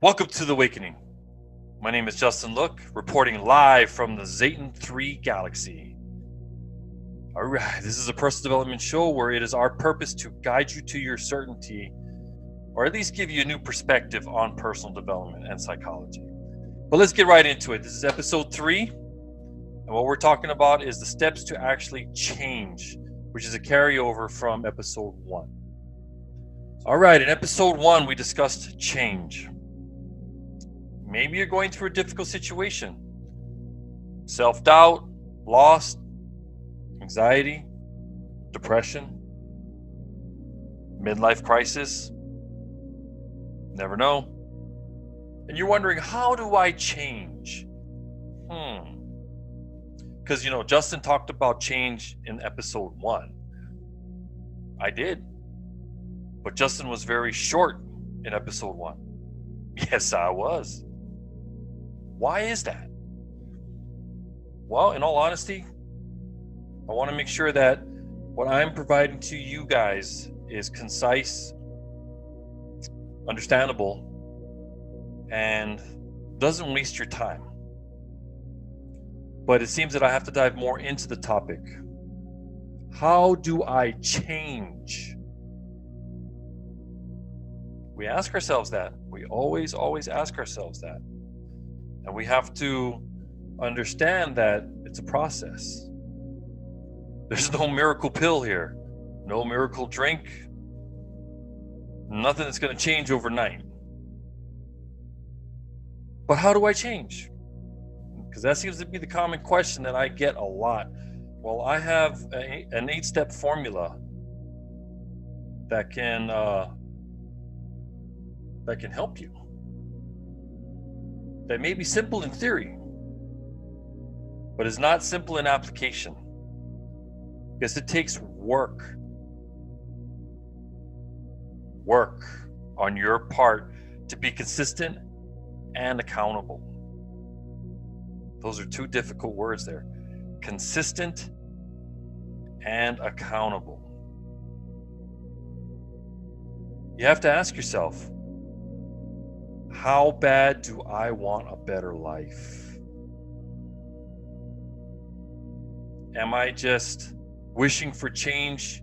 Welcome to The Awakening. My name is Justin Look, reporting live from the Zayton 3 galaxy. Alright, this is a personal development show where it is our purpose to guide you to your certainty, or at least give you a new perspective on personal development and psychology. But let's get right into it. This is episode 3, and what we're talking about is the steps to actually change, which is a carryover from episode 1. Alright, in episode 1, we discussed change. Maybe you're going through a difficult situation. Self-doubt, loss, anxiety, depression, midlife crisis. Never know. And you're wondering, how do I change? Because, Justin talked about change in episode 1. I did. But Justin was very short in episode 1. Yes, I was. Why is that? Well, in all honesty, I want to make sure that what I'm providing to you guys is concise, understandable, and doesn't waste your time. But it seems that I have to dive more into the topic. How do I change? We ask ourselves that. We always ask ourselves that. And we have to understand that it's a process. There's no miracle pill here, no miracle drink, nothing that's going to change overnight. But how do I change? Because that seems to be the common question that I get a lot. Well, I have an 8-step formula that can help you. That may be simple in theory, but is not simple in application. Because it takes work. Work on your part to be consistent and accountable. Those are 2 difficult words there. Consistent and accountable. You have to ask yourself, how bad do I want a better life? Am I just wishing for change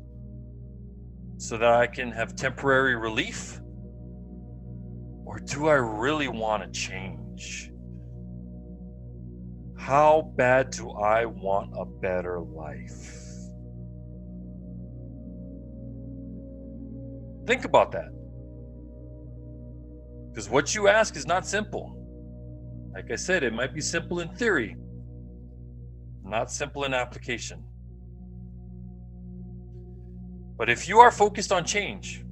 so that I can have temporary relief? Or do I really want to change? How bad do I want a better life? Think about that. Because what you ask is not simple. Like I said, it might be simple in theory, not simple in application. But if you are focused on change,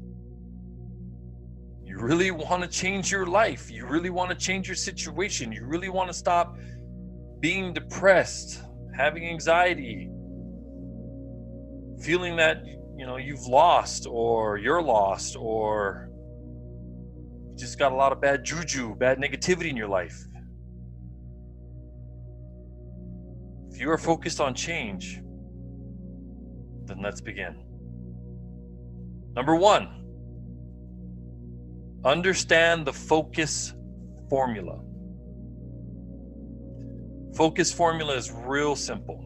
you really want to change your life, you really want to change your situation, you really want to stop being depressed, having anxiety, feeling that you've lost, or you're lost, or just got a lot of bad juju, bad negativity in your life. If you are focused on change, then let's begin. Number 1, understand the focus formula. Focus formula is real simple.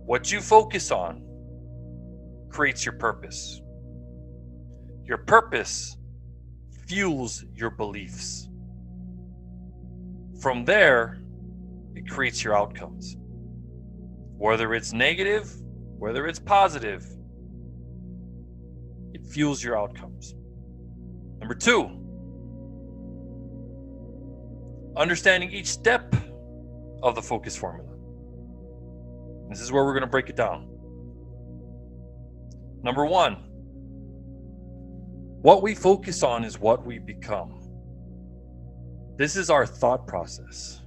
What you focus on creates your purpose. Your purpose fuels your beliefs. From there, it creates your outcomes. Whether it's negative, whether it's positive, it fuels your outcomes. Number 2, understanding each step of the focus formula. This is where we're going to break it down. Number 1, what we focus on is what we become. This is our thought process.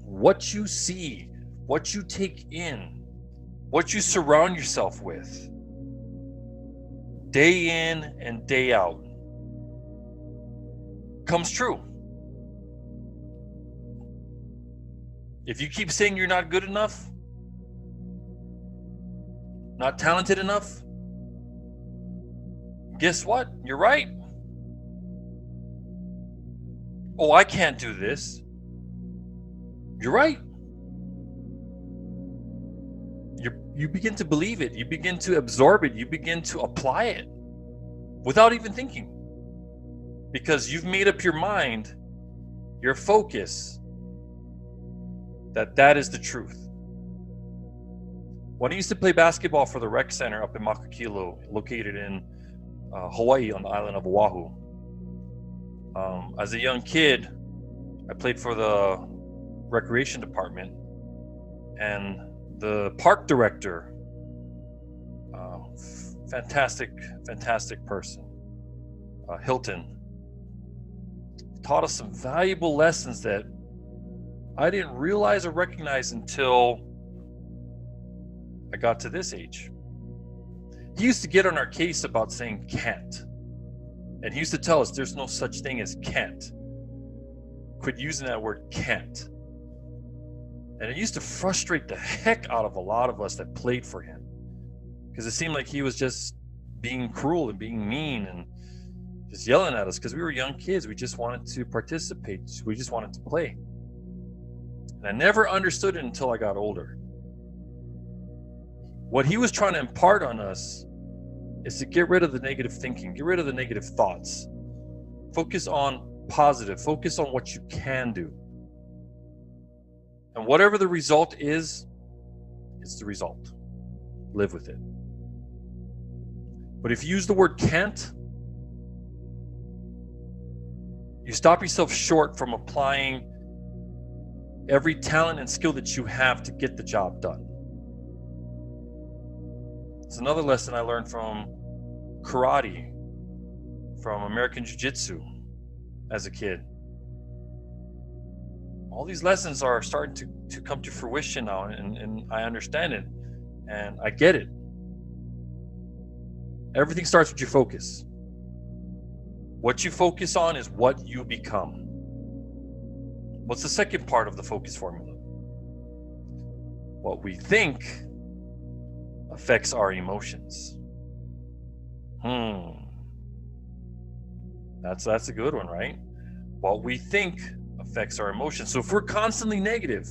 What you see, what you take in, what you surround yourself with, day in and day out, comes true. If you keep saying you're not good enough, not talented enough, guess what? You're right. Oh, I can't do this. You're right. You begin to believe it. You begin to absorb it. You begin to apply it without even thinking. Because you've made up your mind, your focus, that is the truth. When I used to play basketball for the rec center up in Makakilo, located in Hawaii on the island of Oahu. As a young kid, I played for the recreation department, and the park director, fantastic person, Hilton, taught us some valuable lessons that I didn't realize or recognize until I got to this age. He used to get on our case about saying can't. And he used to tell us there's no such thing as can't. Quit using that word can't. And it used to frustrate the heck out of a lot of us that played for him. Because it seemed like he was just being cruel and being mean and just yelling at us because we were young kids. We just wanted to participate. We just wanted to play. And I never understood it until I got older. What he was trying to impart on us is to get rid of the negative thinking, get rid of the negative thoughts. Focus on positive, focus on what you can do. And whatever the result is, it's the result. Live with it. But if you use the word can't, you stop yourself short from applying every talent and skill that you have to get the job done. It's another lesson I learned from karate, from American Jiu-Jitsu as a kid. All these lessons are starting to come to fruition now, and I understand it, and I get it. Everything starts with your focus. What you focus on is what you become. What's the second part of the focus formula? What we think affects our emotions. That's a good one, right? What we think affects our emotions. So if we're constantly negative,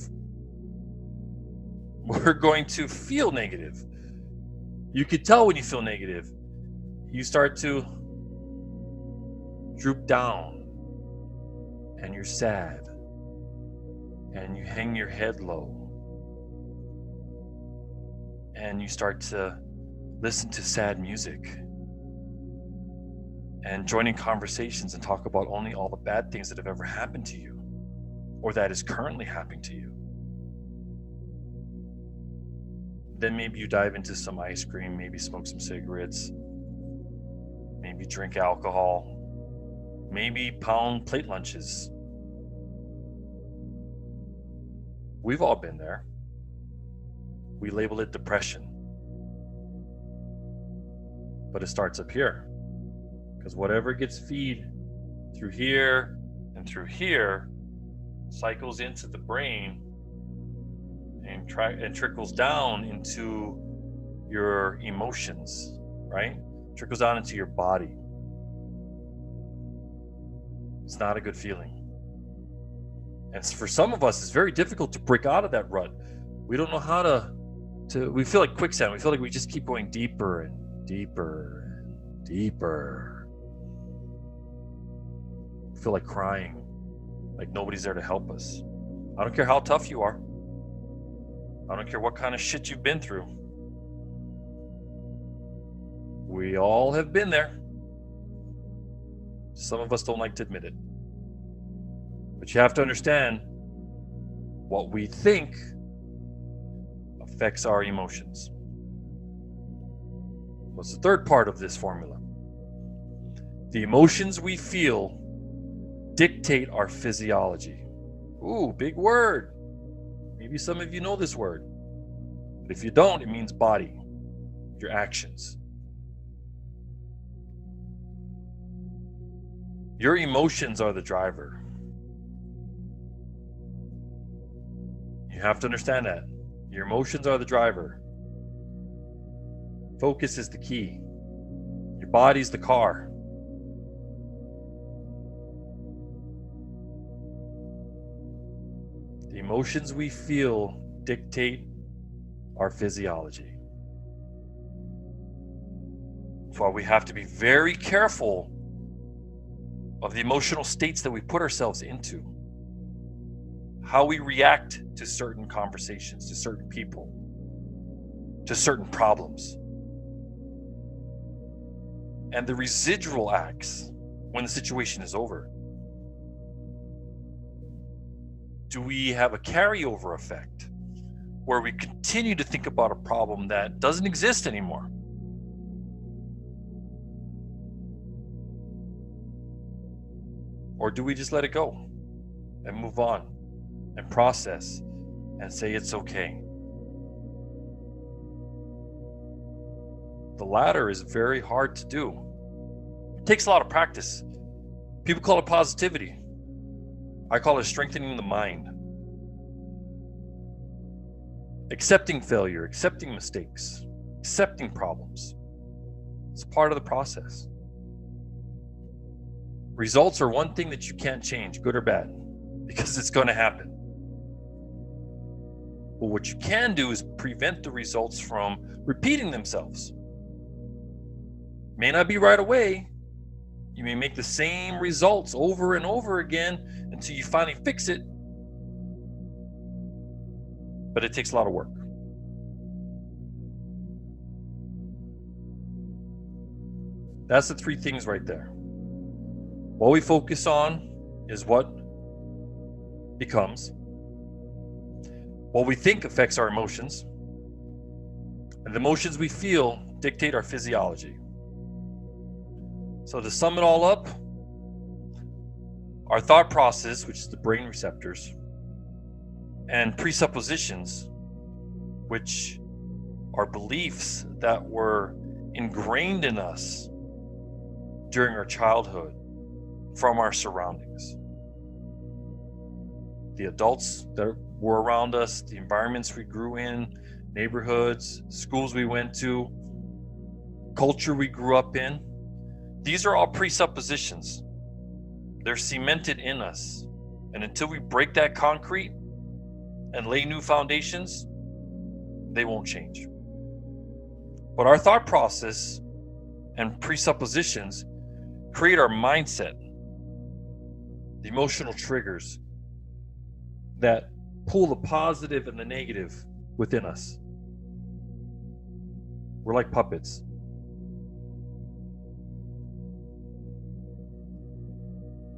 we're going to feel negative. You could tell when you feel negative. You start to droop down, and you're sad, and you hang your head low, and you start to listen to sad music and join in conversations and talk about only all the bad things that have ever happened to you or that is currently happening to you. Then maybe you dive into some ice cream, maybe smoke some cigarettes, maybe drink alcohol, maybe pound plate lunches. We've all been there. We label it depression. But it starts up here. Because whatever gets feed through here and through here cycles into the brain and trickles down into your emotions, right? Trickles down into your body. It's not a good feeling. And for some of us, it's very difficult to break out of that rut. We don't know how to we feel like quicksand. We feel like we just keep going deeper and deeper and deeper. We feel like crying, like nobody's there to help us. I don't care how tough you are. I don't care what kind of shit you've been through. We all have been there. Some of us don't like to admit it. But you have to understand, what we think affects our emotions. What's the third part of this formula? The emotions we feel dictate our physiology. Ooh, big word. Maybe some of you know this word. But if you don't, it means body, your actions. Your emotions are the driver. You have to understand that. Your emotions are the driver. Focus is the key. Your body's the car. The emotions we feel dictate our physiology. That's why we have to be very careful of the emotional states that we put ourselves into, how we react to certain conversations, to certain people, to certain problems, and the residual acts when the situation is over. Do we have a carryover effect where we continue to think about a problem that doesn't exist anymore? Or do we just let it go and move on and process and say it's okay? The latter is very hard to do. It takes a lot of practice. People call it positivity. I call it strengthening the mind. Accepting failure, accepting mistakes, accepting problems. It's part of the process. Results are one thing that you can't change, good or bad, because it's going to happen. But what you can do is prevent the results from repeating themselves. May not be right away. You may make the same results over and over again until you finally fix it. But it takes a lot of work. That's the three things right there. What we focus on is what becomes. What we think affects our emotions. And the emotions we feel dictate our physiology. So to sum it all up, our thought process, which is the brain receptors, and presuppositions, which are beliefs that were ingrained in us during our childhood from our surroundings. The adults that were around us, the environments we grew in, neighborhoods, schools we went to, culture we grew up in. These are all presuppositions. They're cemented in us. And until we break that concrete and lay new foundations, they won't change. But our thought process and presuppositions create our mindset, the emotional triggers that pull the positive and the negative within us. We're like puppets.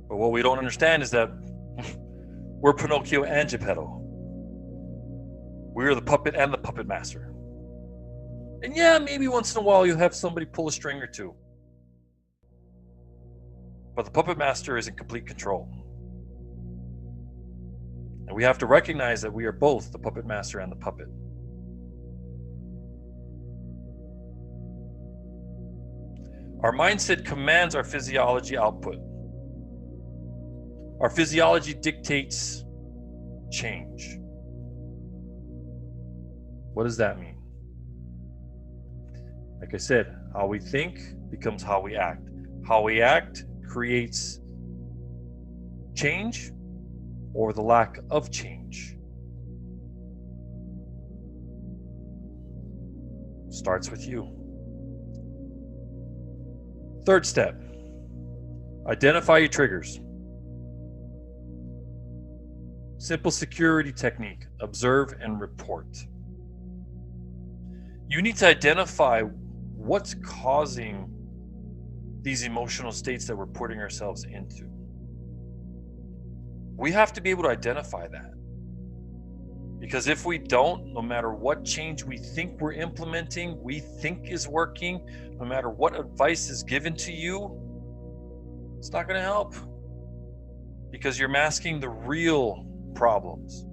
But what we don't understand is that we're Pinocchio and Geppetto. We're the puppet and the puppet master. And yeah, maybe once in a while you'll have somebody pull a string or two. But the puppet master is in complete control. And we have to recognize that we are both the puppet master and the puppet. Our mindset commands our physiology output. Our physiology dictates change. What does that mean? Like I said, how we think becomes how we act. How we act creates change or the lack of change. Starts with you. Third step, identify your triggers. Simple security technique, observe and report. You need to identify what's causing these emotional states that we're putting ourselves into. We have to be able to identify that. Because if we don't, no matter what change we think we're implementing, we think is working, no matter what advice is given to you, it's not going to help. Because you're masking the real problems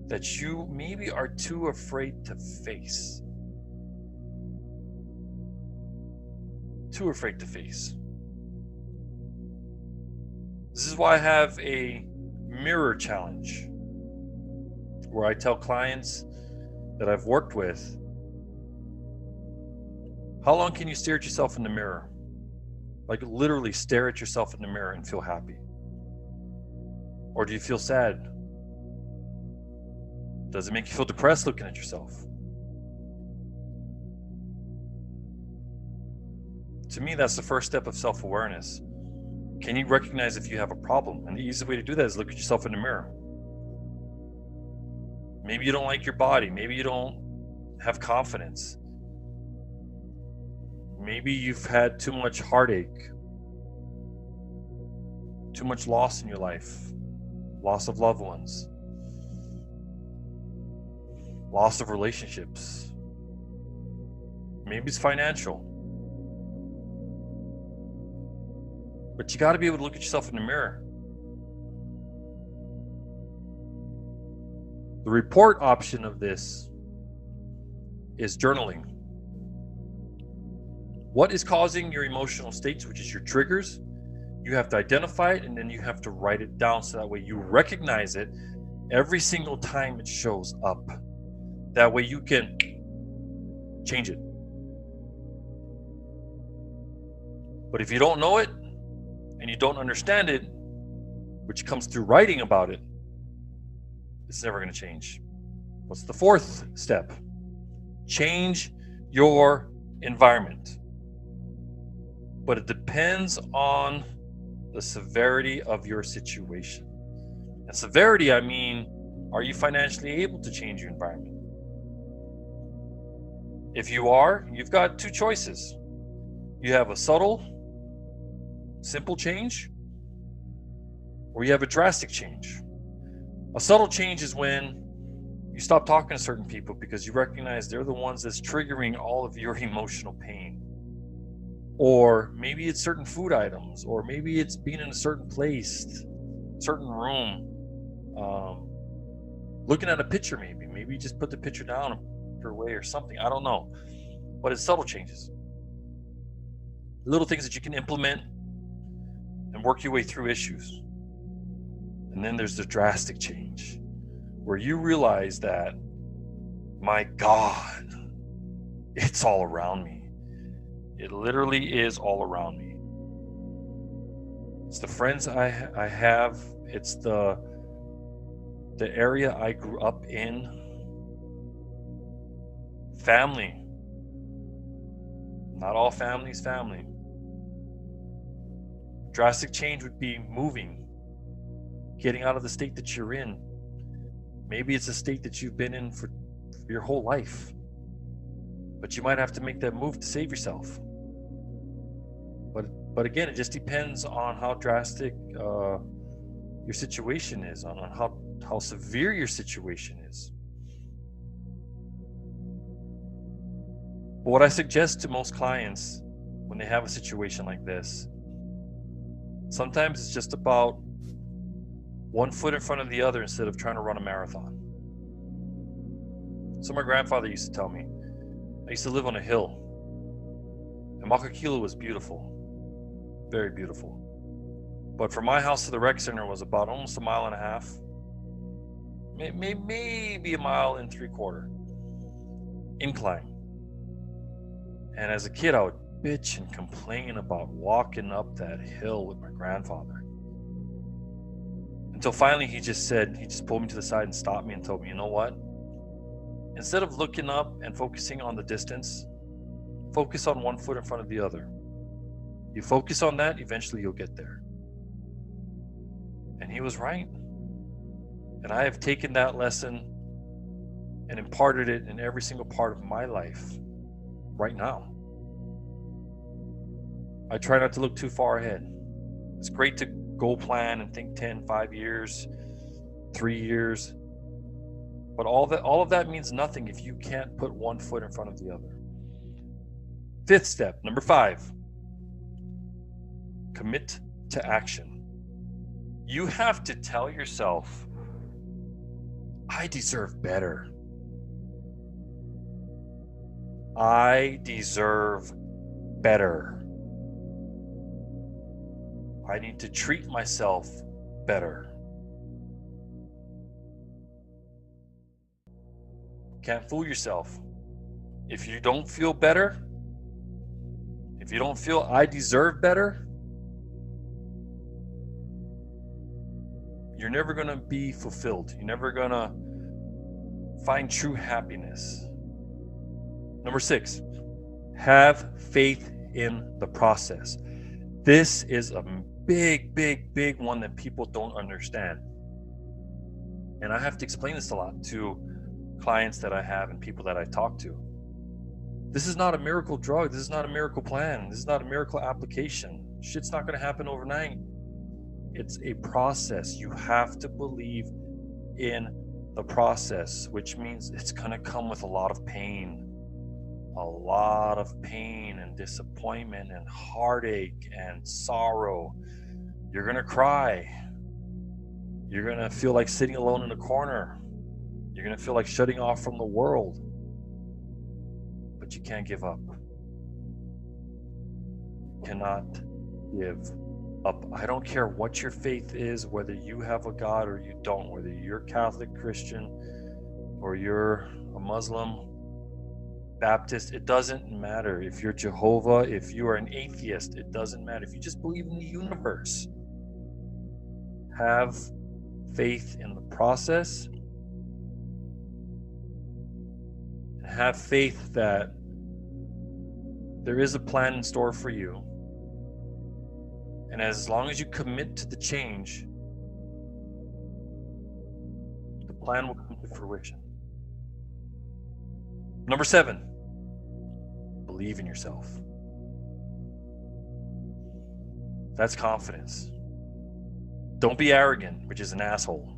that you maybe are too afraid to face. Too afraid to face. This is why I have a mirror challenge where I tell clients that I've worked with, how long can you stare at yourself in the mirror Like literally stare at yourself in the mirror and feel happy? Or do you feel sad? Does it make you feel depressed looking at yourself? To me, that's the first step of self-awareness. Can you recognize if you have a problem? And the easiest way to do that is look at yourself in the mirror. Maybe you don't like your body. Maybe you don't have confidence. Maybe you've had too much heartache, too much loss in your life, loss of loved ones, loss of relationships. Maybe it's financial. But you got to be able to look at yourself in the mirror. The report option of this is journaling. What is causing your emotional states, which is your triggers? You have to identify it, and then you have to write it down so that way you recognize it every single time it shows up. That way you can change it. But if you don't know it and you don't understand it, which comes through writing about it, it's never going to change. What's the fourth step? Change your environment. But it depends on the severity of your situation. And severity, I mean, are you financially able to change your environment? If you are, you've got two choices. You have a subtle, simple change, or you have a drastic change. A subtle change is when you stop talking to certain people because you recognize they're the ones that's triggering all of your emotional pain. Or maybe it's certain food items, or maybe it's being in a certain place, certain room, looking at a picture. Maybe you just put the picture down and put it away or something. I don't know. But it's subtle changes. Little things that you can implement and work your way through issues. And then there's the drastic change where you realize that, my God, it's all around me. It literally is all around me. It's the friends I have. It's the area I grew up in. Family. Not all families family. Drastic change would be moving. Getting out of the state that you're in. Maybe it's a state that you've been in for your whole life. But you might have to make that move to save yourself. But again, it just depends on how drastic your situation is, on how severe your situation is. But what I suggest to most clients when they have a situation like this, sometimes it's just about one foot in front of the other instead of trying to run a marathon. So my grandfather used to tell me, I used to live on a hill, and Makakilo was beautiful, very beautiful. But from my house to the rec center was about almost a mile and a half, maybe a mile and 3/4 incline. And as a kid, I would bitch and complain about walking up that hill with my grandfather. Until finally he just pulled me to the side and stopped me and told me, you know what? Instead of looking up and focusing on the distance, focus on one foot in front of the other. You focus on that, eventually you'll get there. And he was right. And I have taken that lesson and imparted it in every single part of my life right now. I try not to look too far ahead. It's great to goal plan and think 10, 5 years, 3 years. But all of that means nothing if you can't put one foot in front of the other. Fifth step, number 5. Commit to action. You have to tell yourself, I deserve better. I deserve better. I need to treat myself better. Can't fool yourself. If you don't feel better, if you don't feel I deserve better, you're never going to be fulfilled. You're never going to find true happiness. Number 6, have faith in the process. This is a big one that people don't understand. And I have to explain this a lot to clients that I have and people that I talk to. This is not a miracle drug. This is not a miracle plan. This is not a miracle application. Shit's not going to happen overnight. It's a process. You have to believe in the process, which means it's going to come with a lot of pain. A lot of pain and disappointment and heartache and sorrow. You're going to cry. You're going to feel like sitting alone in a corner. You're going to feel like shutting off from the world. But you can't give up. You cannot give up. I don't care what your faith is, whether you have a God or you don't, whether you're Catholic, Christian, or you're a Muslim, Baptist, it doesn't matter. If you're Jehovah, if you are an atheist, it doesn't matter. If you just believe in the universe, have faith in the process. Have faith that there is a plan in store for you. And as long as you commit to the change, the plan will come to fruition. Number 7, believe in yourself. That's confidence. Don't be arrogant, which is an asshole.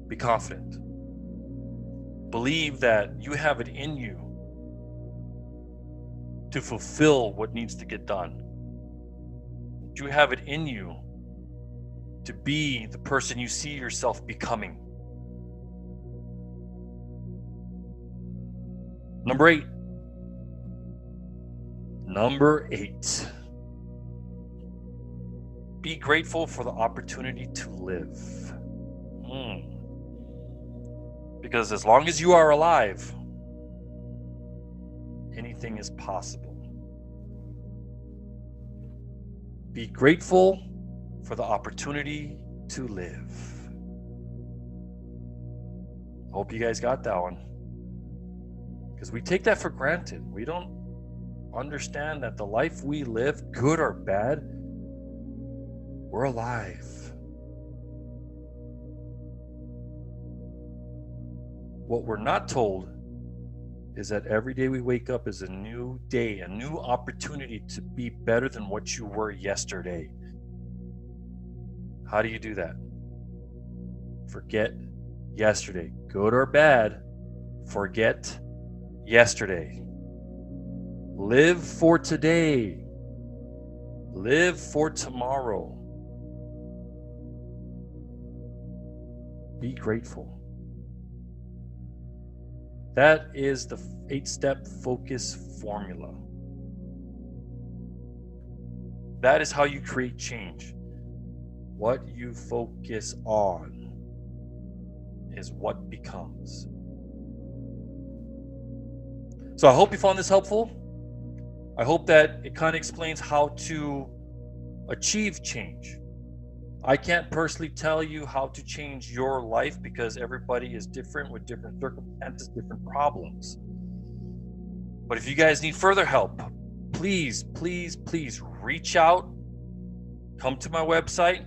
Be confident. Believe that you have it in you to fulfill what needs to get done. You have it in you to be the person you see yourself becoming. Number 8. Be grateful for the opportunity to live. Because as long as you are alive, anything is possible. Be grateful for the opportunity to live. I hope you guys got that one. Because we take that for granted. We don't understand that the life we live, good or bad, we're alive. What we're not told is that every day we wake up is a new day, a new opportunity to be better than what you were yesterday. How do you do that? Forget yesterday. Good or bad, forget yesterday. Live for today. Live for tomorrow. Be grateful. That is the 8-step focus formula. That is how you create change. What you focus on is what becomes. So I hope you found this helpful. I hope that it kind of explains how to achieve change. I can't personally tell you how to change your life because everybody is different with different circumstances, different problems. But if you guys need further help, please reach out. Come to my website.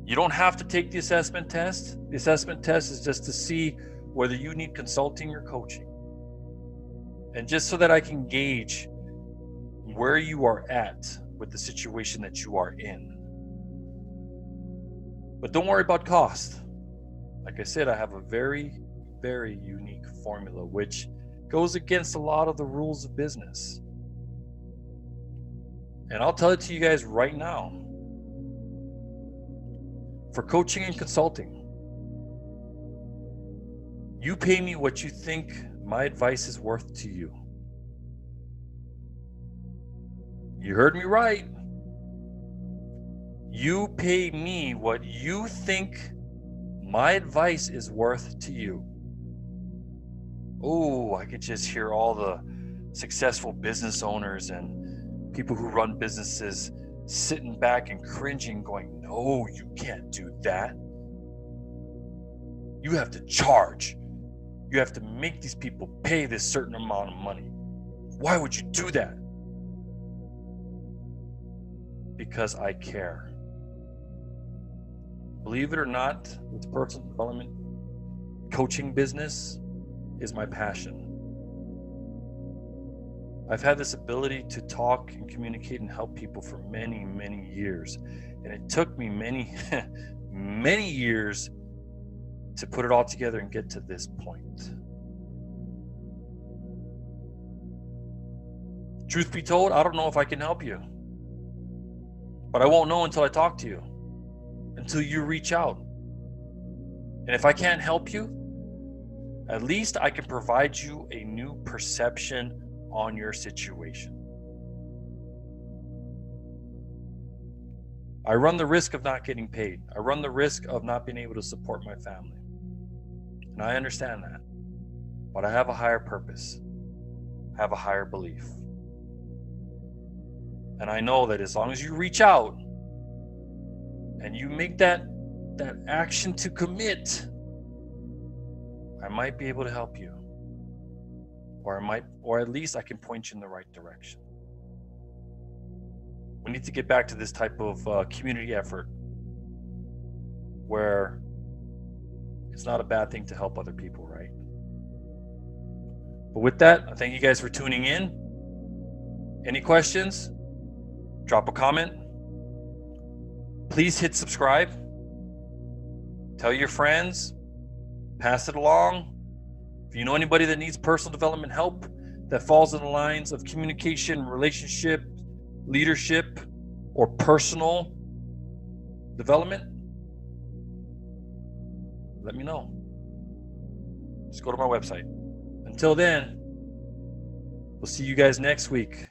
You don't have to take the assessment test. The assessment test is just to see whether you need consulting or coaching. And just so that I can gauge where you are at with the situation that you are in. But don't worry about cost. Like I said, I have a very unique formula which goes against a lot of the rules of business. And I'll tell it to you guys right now. For coaching and consulting, you pay me what you think my advice is worth to you. You heard me right. You pay me what you think my advice is worth to you. Oh, I could just hear all the successful business owners and people who run businesses sitting back and cringing, going, no, you can't do that. You have to charge. You have to make these people pay this certain amount of money. Why would you do that? Because I care. Believe it or not, this personal development coaching business is my passion. I've had this ability to talk and communicate and help people for many, many years. And it took me many, many years to put it all together and get to this point. Truth be told, I don't know if I can help you. But I won't know until I talk to you, until you reach out. And if I can't help you, at least I can provide you a new perception on your situation. I run the risk of not getting paid. I run the risk of not being able to support my family. And I understand that. But I have a higher purpose. I have a higher belief. And I know that as long as you reach out and you make that action to commit, I might be able to help you. Or at least I can point you in the right direction. We need to get back to this type of community effort where it's not a bad thing to help other people, right? But with that, I thank you guys for tuning in. Any questions? Drop a comment. Please hit subscribe. Tell your friends. Pass it along. If you know anybody that needs personal development help that falls in the lines of communication, relationship, leadership, or personal development, let me know. Just go to my website. Until then, we'll see you guys next week.